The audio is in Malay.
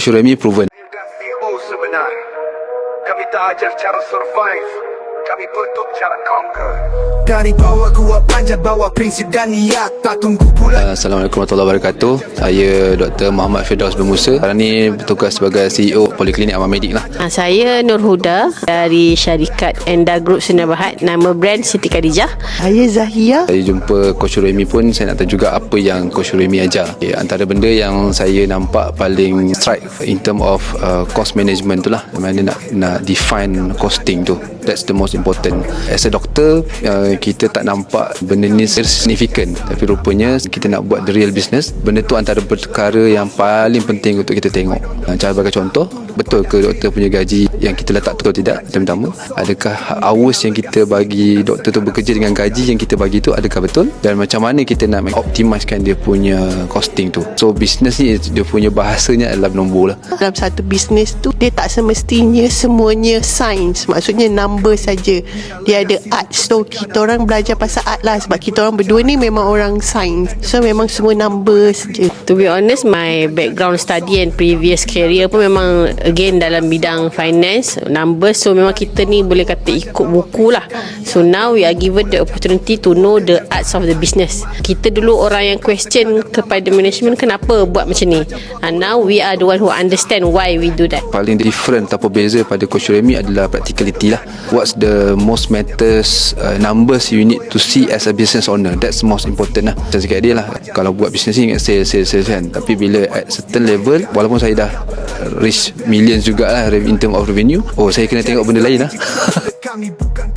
Syuremi proven. Dan CEO sebenar. Kami tak ajar cara survive, kami bentuk cara conquer. Dari bawah gua panjat, bawa prinsip dan niat, tak tunggu pula. Assalamualaikum warahmatullahi wabarakatuh. Saya Dr. Muhammad Firdaus bin Musa. Sekarang ni bertugas sebagai CEO Poliklinik Amal Medik lah. Saya Nur Huda dari syarikat Enda Group Sdn Bhd. Nama brand Siti Khadijah. Saya Zahia. Saya jumpa Coach Syuremi pun saya nak tahu juga apa yang Coach Syuremi ajar. Antara benda yang saya nampak paling strike in term of cost management tu lah. Mana nak define costing tu. That's the most important. As a doctor, kita tak nampak benda ni significant, tapi rupanya kita nak buat the real business. Benda tu antara perkara yang paling penting untuk kita tengok. Cara bagi contoh, betul ke doktor punya gaji yang kita letak betul tidak? Pertama, adakah hours yang kita bagi doktor tu bekerja dengan gaji yang kita bagi tu adakah betul? Dan macam mana kita nak optimizekan dia punya costing tu? So business ni dia punya bahasanya adalah nombor lah. Dalam satu bisnes tu, dia tak semestinya semuanya sains. Maksudnya number saja. Dia ada art. So kita orang belajar pasal art lah, sebab kita orang berdua ni memang orang sains. So memang semua number saja. To be honest, my background study and previous career pun memang again dalam bidang finance, numbers. So memang kita ni boleh kata ikut buku lah. So now we are given the opportunity to know the arts of the business. Kita dulu orang yang question kepada management, kenapa buat macam ni, and now we are the one who understand why we do that. Paling different atau beza pada Coach Syuremi adalah practicality lah. What's the most matters numbers you need to see as a business owner. That's the most important lah. Macam cakap dia lah, kalau buat business ni ingat sales kan, tapi bila at certain level, walaupun saya dah reach millions jugalah in term of revenue, saya kena tengok benda lain lah. Kami bukan